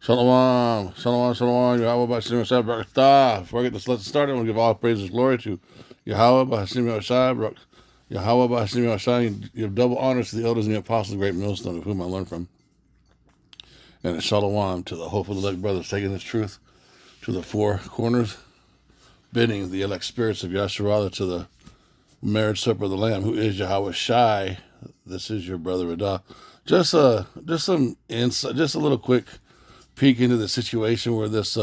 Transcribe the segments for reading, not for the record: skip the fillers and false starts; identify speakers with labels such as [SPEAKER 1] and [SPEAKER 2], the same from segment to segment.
[SPEAKER 1] Shalom, shalom, shalom, Yahweh B'Hashem Yashai Barakatah. Before I get this lesson started, I want to give all praise and glory to Yahweh B'Hashem Yashai Barak. Yahweh B'Hashem Yashai. Give double honors to the elders and the apostles, the great millstone of whom I learned from. And a shalom to the hopeful elect brothers taking this truth to the four corners, bidding the elect spirits of Yasharallah to the marriage supper of the Lamb, who is Yahweh Shai. This is your brother Radah. Just some insight, just a little quick peek into the situation where this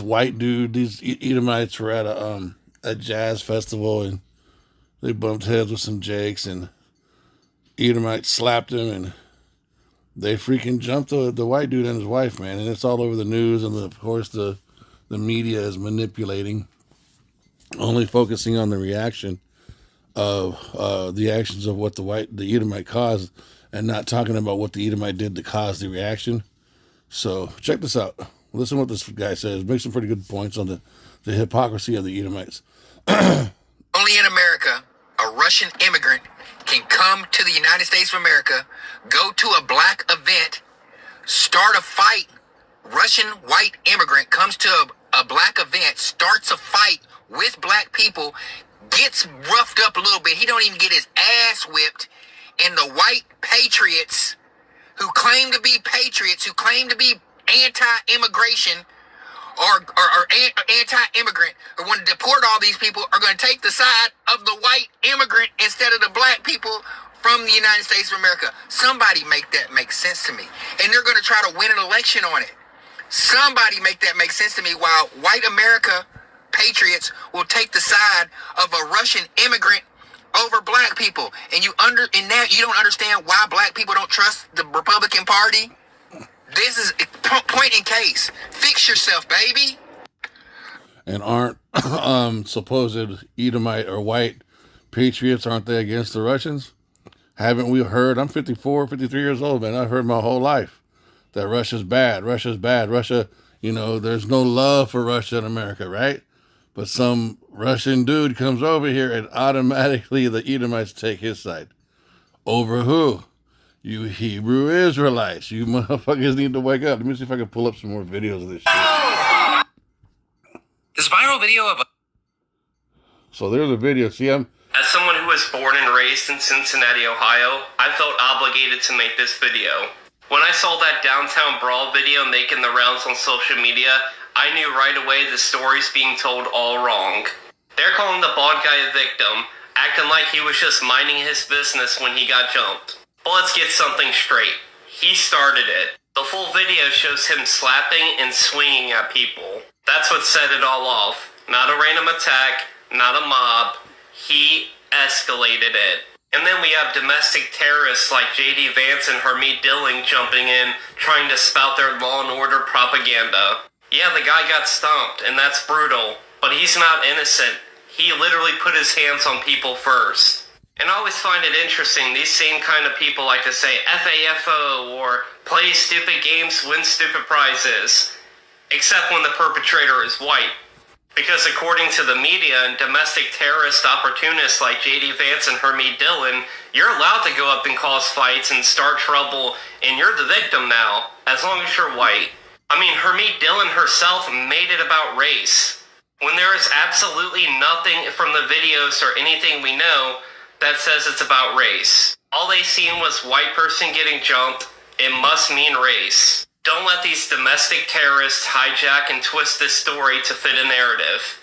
[SPEAKER 1] white dude, these Edomites were at a jazz festival and they bumped heads with some Jakes and Edomites slapped him and they freaking jumped the white dude and his wife, man, and it's all over the news and of course the media is manipulating, only focusing on the reaction of the actions of what the Edomite caused, and not talking about what the Edomite did to cause the reaction. So check this out. Listen to what this guy says. Makes some pretty good points on the hypocrisy of the Edomites.
[SPEAKER 2] Only in America, a Russian immigrant can come to the United States of America, go to a black event, start a fight. Russian white immigrant comes to a black event, starts a fight with black people, gets roughed up a little bit. He don't even get his ass whipped. And the white patriots who claim to be patriots, who claim to be anti-immigration or anti-immigrant, or want to deport all these people, are going to take the side of the white immigrant instead of the black people from the United States of America. Somebody make that make sense to me. And they're going to try to win an election on it. Somebody make that make sense to me, while white America patriots will take the side of a Russian immigrant over black people. And now you don't understand why black people don't trust the Republican Party. This is point in case. Fix yourself, baby.
[SPEAKER 1] And aren't supposed Edomite or white patriots, aren't they against the Russians? Haven't we heard? I'm 54, 53 years old, man. I've heard my whole life that Russia's bad. Russia's bad. Russia, there's no love for Russia in America, right? But some Russian dude comes over here and automatically the Edomites take his side. Over who? You Hebrew Israelites. You motherfuckers need to wake up. Let me see if I can pull up some more videos of this shit.
[SPEAKER 2] This viral video of
[SPEAKER 1] So there's a video. See,
[SPEAKER 3] As someone who was born and raised in Cincinnati, Ohio, I felt obligated to make this video. When I saw that downtown brawl video making the rounds on social media, I knew right away the story's being told all wrong. They're calling the bald guy a victim, acting like he was just minding his business when he got jumped. But let's get something straight. He started it. The full video shows him slapping and swinging at people. That's what set it all off. Not a random attack, not a mob. He escalated it. And then we have domestic terrorists like J.D. Vance and Hermit Dilling jumping in, trying to spout their law and order propaganda. Yeah, the guy got stomped, and that's brutal, but he's not innocent. He literally put his hands on people first. And I always find it interesting, these same kind of people like to say FAFO or play stupid games, win stupid prizes, except when the perpetrator is white. Because according to the media and domestic terrorist opportunists like J.D. Vance and Hermit Dillon, you're allowed to go up and cause fights and start trouble, and you're the victim now, as long as you're white. I mean, Hermit Dillon herself made it about race, when there is absolutely nothing from the videos or anything we know that says it's about race. All they seen was white person getting jumped. It must mean race. Don't let these domestic terrorists hijack and twist this story to fit a narrative.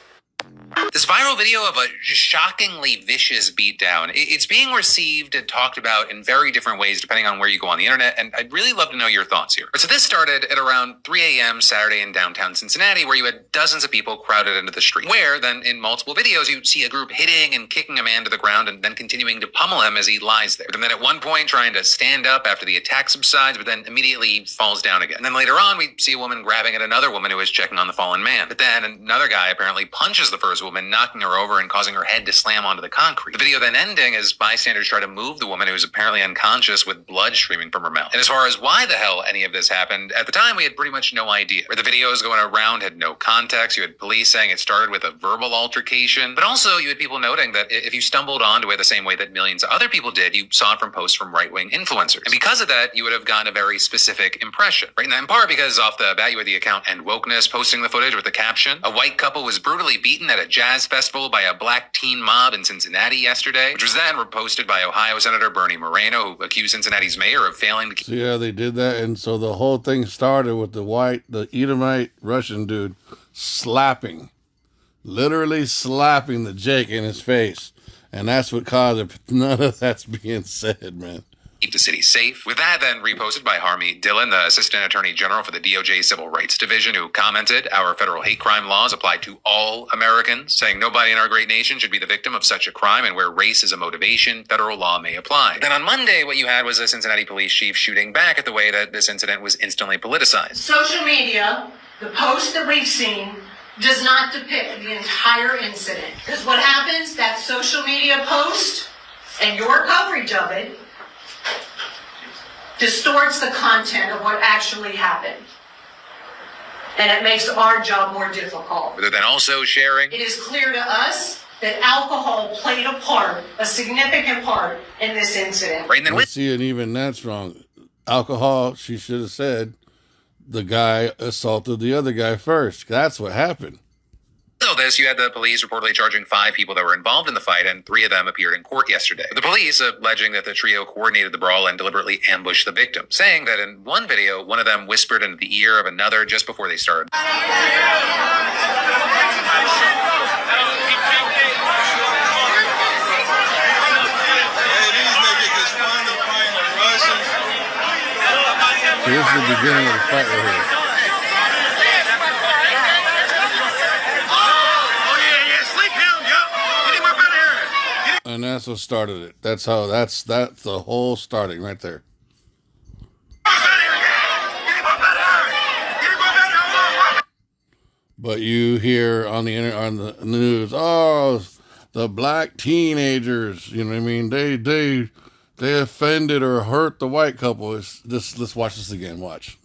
[SPEAKER 2] this viral video of a just shockingly vicious beatdown, it's being received and talked about in very different ways depending on where you go on the internet, and I'd really love to know your thoughts here. So this started at around 3 a.m. Saturday in downtown Cincinnati, where you had dozens of people crowded into the street, where then in multiple videos you see a group hitting and kicking a man to the ground and then continuing to pummel him as he lies there. And then at one point trying to stand up after the attack subsides, but then immediately falls down again. And then later on we see a woman grabbing at another woman who is checking on the fallen man. But then another guy apparently punches the first woman, knocking her over and causing her head to slam onto the concrete. The video then ending as bystanders try to move the woman, who is apparently unconscious with blood streaming from her mouth. And as far as why the hell any of this happened, at the time we had pretty much no idea. Where the videos going around had no context. You had police saying it started with a verbal altercation, but also you had people noting that if you stumbled onto it the same way that millions of other people did, you saw it from posts from right-wing influencers. And because of that, you would have gotten a very specific impression, right? And in part because off the bat, you had the account End Wokeness posting the footage with the caption, "A white couple was brutally beaten at a jazz festival by a black teen mob in Cincinnati yesterday," which was then reposted by Ohio Senator Bernie Moreno, who accused Cincinnati's mayor of failing to...
[SPEAKER 1] So yeah, they did that, and so the whole thing started with the Edomite Russian dude literally slapping the Jake in his face. And that's what caused it. None of that's being said, man.
[SPEAKER 2] Keep the city safe. With that then reposted by Harmeet Dillon, the Assistant Attorney General for the DOJ Civil Rights Division, who commented, "Our federal hate crime laws apply to all Americans, saying nobody in our great nation should be the victim of such a crime, and where race is a motivation, federal law may apply." Then on Monday, what you had was a Cincinnati police chief shooting back at the way that this incident was instantly politicized.
[SPEAKER 4] Social media, the posts that we've seen, does not depict the entire incident. Because what happens, that social media post and your coverage of it distorts the content of what actually happened. And it makes our job more difficult.
[SPEAKER 2] But then also sharing,
[SPEAKER 4] it is clear to us that alcohol played a part, a significant part, in this incident.
[SPEAKER 2] Right, and then
[SPEAKER 1] See, and even that's wrong. Alcohol, she should have said, the guy assaulted the other guy first. That's what happened.
[SPEAKER 2] So this, you had the police reportedly charging 5 people that were involved in the fight, and 3 of them appeared in court yesterday. The police alleging that the trio coordinated the brawl and deliberately ambushed the victim, saying that in one video, one of them whispered into the ear of another just before they started.
[SPEAKER 1] So this is the beginning of the fight right here. And that's what started it. That's the whole starting right there. But you hear on the news, oh, the black teenagers, you know what I mean? They offended or hurt the white couple. Let's watch this again. Watch.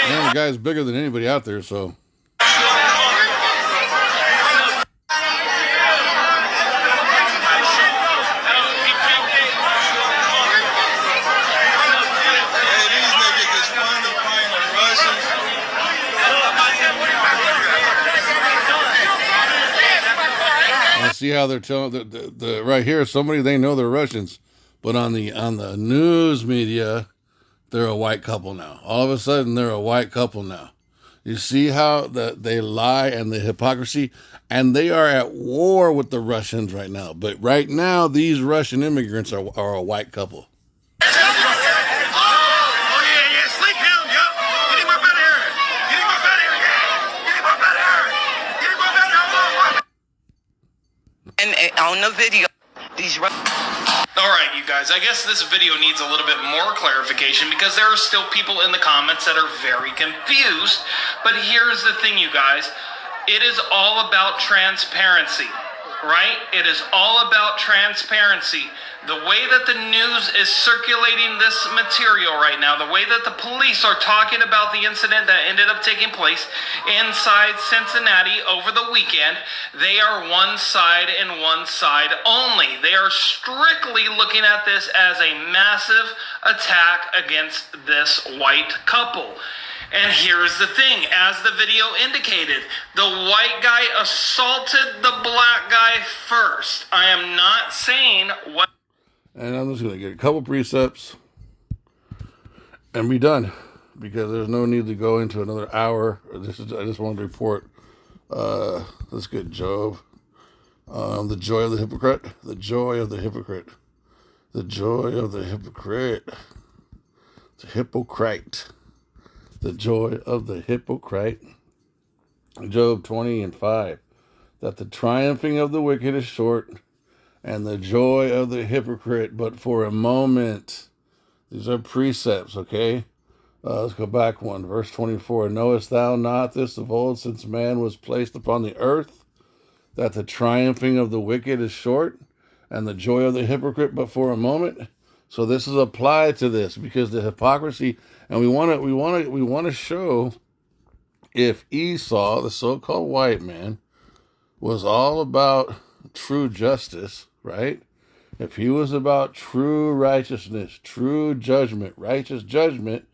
[SPEAKER 1] Man, the guy's bigger than anybody out there, so. See how they're telling the right here, somebody they know they're Russians, but on the news media, they're a white couple now. All of a sudden, they're a white couple now. You see how they lie and the hypocrisy, and they are at war with the Russians right now. But right now, these Russian immigrants are a white couple.
[SPEAKER 5] And on the video, these...
[SPEAKER 3] Alright, you guys, I guess this video needs a little bit more clarification because there are still people in the comments that are very confused. But here's the thing, you guys. It is all about transparency, right? It is all about transparency. The way that the news is circulating this material right now, the way that the police are talking about the incident that ended up taking place inside Cincinnati over the weekend, they are one side and one side only. They are strictly looking at this as a massive attack against this white couple. And here's the thing, as the video indicated, the white guy assaulted the black guy first. I am not saying what...
[SPEAKER 1] And I'm just going to get a couple precepts and be done, because there's no need to go into another hour. I just wanted to report, let's get Job. The joy of the hypocrite. The joy of the hypocrite. The joy of the hypocrite. The hypocrite. The joy of the hypocrite. Job 20:5. That the triumphing of the wicked is short, and the joy of the hypocrite but for a moment. These are precepts, okay? Let's go back one. Verse 24. Knowest thou not this of old, since man was placed upon the earth, that the triumphing of the wicked is short, and the joy of the hypocrite but for a moment? So this is applied to this, because the hypocrisy, and we want to show if Esau, the so-called white man, was all about true justice, right? If he was about true righteousness, true judgment, righteous judgment,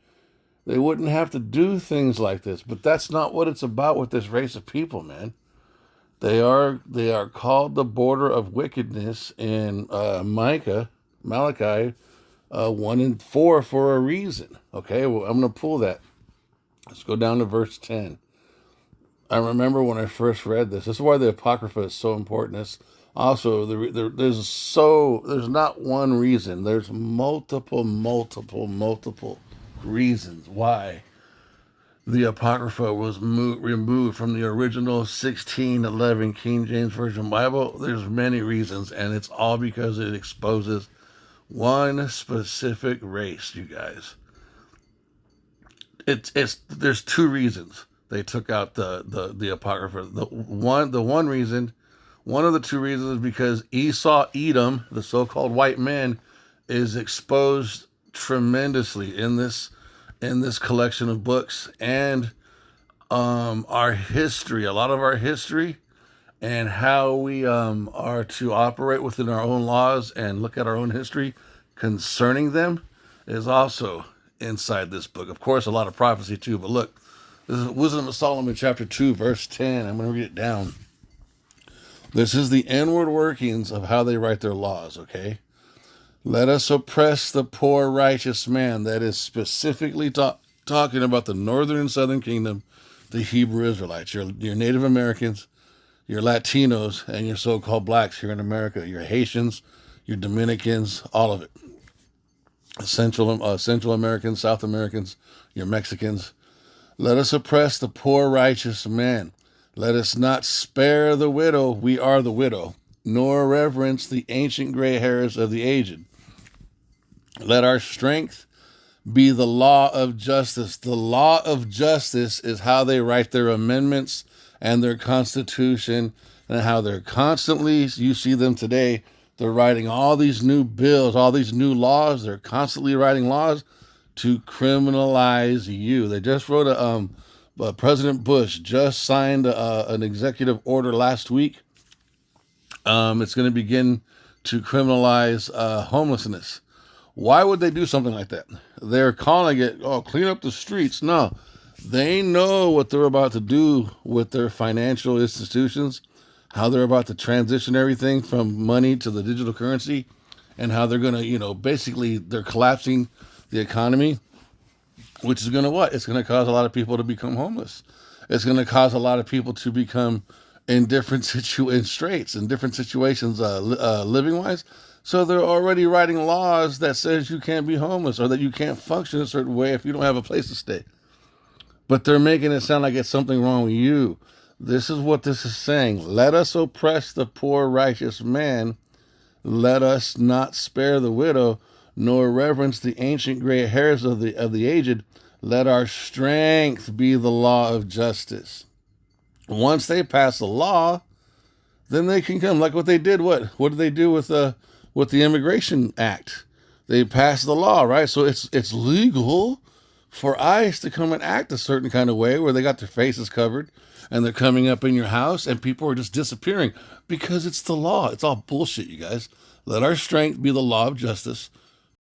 [SPEAKER 1] they wouldn't have to do things like this. But that's not what it's about with this race of people, man. They are called the border of wickedness in Malachi 1:4 for a reason. Okay, well, I'm going to pull that. Let's go down to verse 10. I remember when I first read this. This is why the Apocrypha is so important. It's also, there's not one reason. There's multiple reasons why the Apocrypha was removed from the original 1611 King James Version Bible. There's many reasons, and it's all because it exposes one specific race, you guys. There's two reasons they took out the Apocrypha. One of the two reasons is because Esau, Edom, the so-called white man, is exposed tremendously in this collection of books, and our history, a lot of our history, and how we are to operate within our own laws and look at our own history concerning them is also inside this book. Of course, a lot of prophecy too, but look, this is Wisdom of Solomon chapter 2, verse 10. I'm going to read it down. This is the inward workings of how they write their laws, okay? Let us oppress the poor righteous man. That is specifically talking about the northern and southern kingdom, the Hebrew Israelites, your Native Americans, your Latinos, and your so-called blacks here in America, your Haitians, your Dominicans, all of it. Central Americans, South Americans, your Mexicans. Let us oppress the poor righteous man. Let us not spare the widow, we are the widow, nor reverence the ancient gray hairs of the aged. Let our strength be the law of justice. The law of justice is how they write their amendments and their constitution, and how they're constantly, you see them today, they're writing all these new bills, all these new laws. They're constantly writing laws to criminalize you. They just wrote President Bush just signed an executive order last week. It's going to begin to criminalize homelessness. Why would they do something like that? They're calling it, clean up the streets. No, they know what they're about to do with their financial institutions, how they're about to transition everything from money to the digital currency, and how they're going to, basically they're collapsing the economy, which is going to what? It's going to cause a lot of people to become homeless. It's going to cause a lot of people to become in different straits, in different situations, living-wise. So they're already writing laws that says you can't be homeless or that you can't function a certain way if you don't have a place to stay. But they're making it sound like it's something wrong with you. This is what this is saying. Let us oppress the poor righteous man. Let us not spare the widow, nor reverence the ancient gray hairs of the aged. Let our strength be the law of justice. Once they pass a law, then they can come. Like what they did. What did they do with the Immigration Act? They passed the law, right? So it's legal for ICE to come and act a certain kind of way where they got their faces covered and they're coming up in your house and people are just disappearing because it's the law. It's all bullshit, you guys. Let our strength be the law of justice,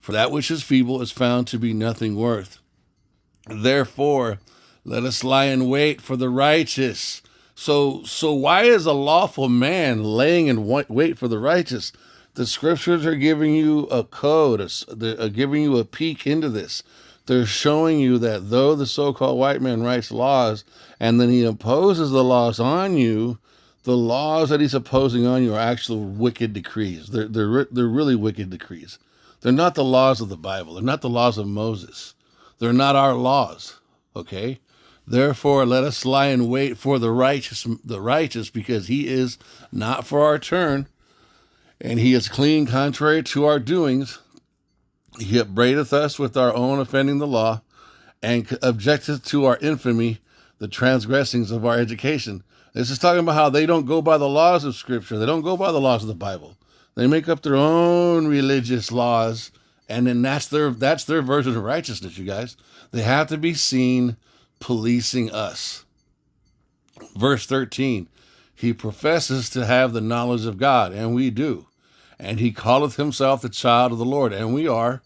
[SPEAKER 1] for that which is feeble is found to be nothing worth. Therefore, let us lie in wait for the righteous. So why is a lawful man laying in wait for the righteous? The scriptures are giving you a code, they're giving you a peek into this. They're showing you that though the so-called white man writes laws and then he imposes the laws on you, the laws that he's imposing on you are actual wicked decrees. They're really wicked decrees. They're not the laws of the Bible. They're not the laws of Moses. They're not our laws, okay? Therefore, let us lie in wait for the righteous, because he is not for our turn, and he is clean contrary to our doings. He upbraideth us with our own offending the law, and objecteth to our infamy, the transgressings of our education. This is talking about how they don't go by the laws of Scripture. They don't go by the laws of the Bible. They make up their own religious laws, and then that's their version of righteousness, you guys. They have to be seen policing us. Verse 13, he professes to have the knowledge of God, and we do. And he calleth himself the child of the Lord, and we are.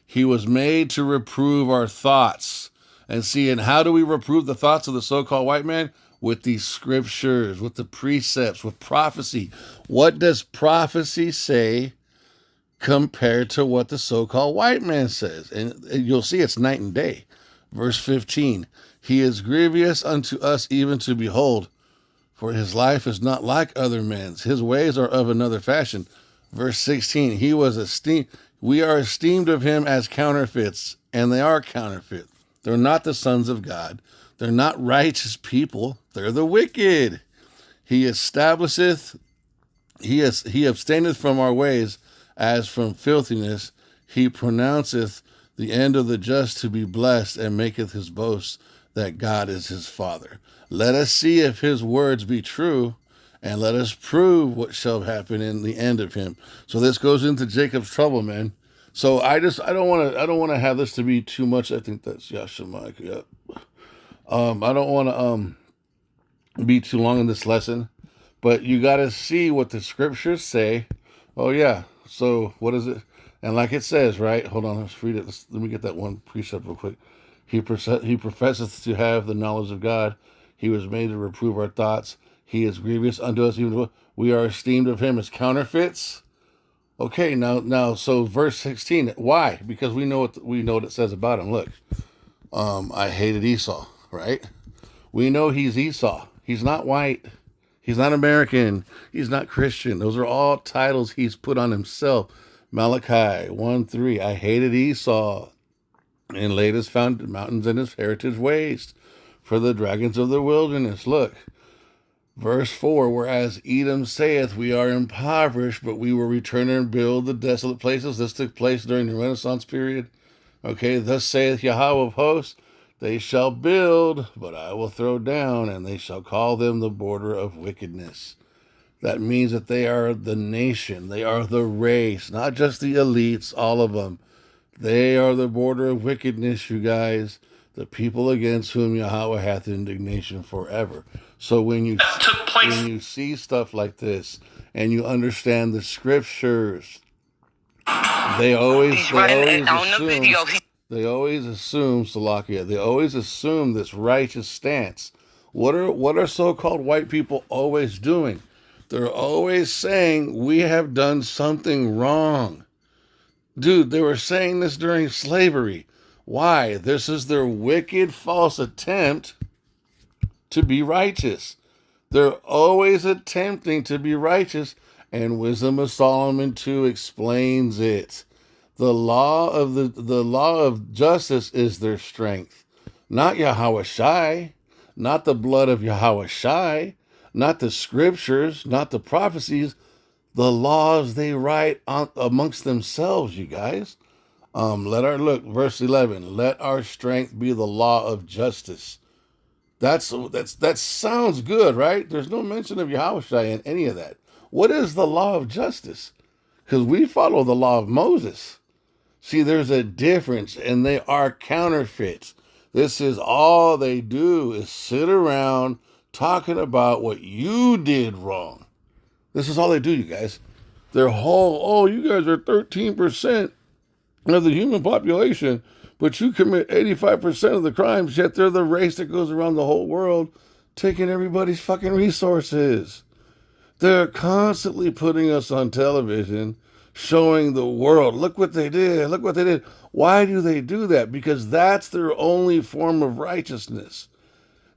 [SPEAKER 1] He was made to reprove our thoughts. And see, and how do we reprove the thoughts of the so-called white man? With these scriptures, with the precepts, with prophecy. What does prophecy say compared to what the so-called white man says? And you'll see it's night and day. Verse 15, he is grievous unto us even to behold, for his life is not like other men's. His ways are of another fashion. Verse 16, he was esteemed. We are esteemed of him as counterfeits, and they are counterfeit. They're not the sons of God. They're not righteous people. They're the wicked. He establisheth, he abstaineth from our ways as from filthiness. He pronounceth the end of the just to be blessed, and maketh his boast that God is his Father. Let us see if his words be true, and let us prove what shall happen in the end of him. So this goes into Jacob's trouble, man. So I don't want to have this to be too much. I think that's Yashamike. Yep. I don't want to be too long in this lesson, but you got to see what the scriptures say. Oh yeah. So what is it? And like it says, right? Hold on, let's read it. Let me get that one precept real quick. He professeth to have the knowledge of God. He was made to reprove our thoughts. He is grievous unto us, even we are esteemed of him as counterfeits. Okay, now, so verse 16. Why? Because we know what it says about him. Look, I hated Esau, right? We know he's Esau. He's not white. He's not American. He's not Christian. Those are all titles he's put on himself. Malachi 1:3. I hated Esau, and laid his mountains and his heritage waste for the dragons of the wilderness. Look, verse 4, whereas Edom saith, we are impoverished, but we will return and build the desolate places. This took place during the Renaissance period. Okay, thus saith Yahweh of hosts, they shall build, but I will throw down, and they shall call them the border of wickedness. That means that they are the nation. They are the race, not just the elites, all of them. They are the border of wickedness, you guys. The people against whom Yahweh hath indignation forever. So when you see stuff like this and you understand the scriptures, they always assume Salakia. They always assume this righteous stance. What are so-called white people always doing? They're always saying we have done something wrong. Dude, they were saying this during slavery. Why? This is their wicked, false attempt to be righteous. They're always attempting to be righteous, and Wisdom of Solomon 2 explains it. The law of justice is their strength, not Yahweh Shai, not the blood of Yahweh Shai, not the scriptures, not the prophecies, the laws they write amongst themselves, you guys. Verse 11, let our strength be the law of justice. That sounds good, right? There's no mention of Yahushua in any of that. What is the law of justice? Because we follow the law of Moses. See, there's a difference, and they are counterfeits. This is all they do is sit around talking about what you did wrong. This is all they do, you guys. Their whole, you guys are 13% of the human population, but you commit 85% of the crimes, yet they're the race that goes around the whole world taking everybody's fucking resources. They're constantly putting us on television, showing the world, look what they did, look what they did. Why do they do that? Because that's their only form of righteousness.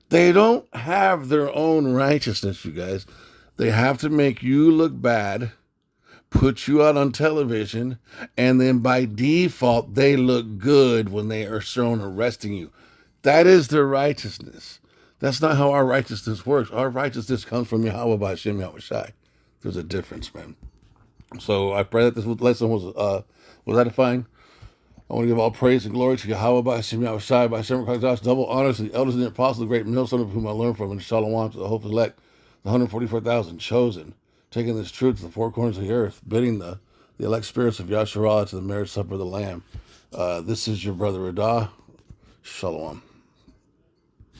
[SPEAKER 1] They don't have their own righteousness, you guys. They have to make you look bad, put you out on television, and then by default, they look good when they are shown arresting you. That is their righteousness. That's not how our righteousness works. Our righteousness comes from Yahweh by Hashem Yahweh Shai. There's a difference, man. So I pray that this lesson was edifying. I want to give all praise and glory to Yahweh by Hashem Yahweh Shai by Hashem Chazash, double honors to the elders and the apostles, the great millstone of whom I learned from, and Shalom to the hope elect, the 144,000 chosen, taking this truth to the four corners of the earth, bidding the elect spirits of Yahshua to the marriage supper of the Lamb. This is your brother Radah. Shalom.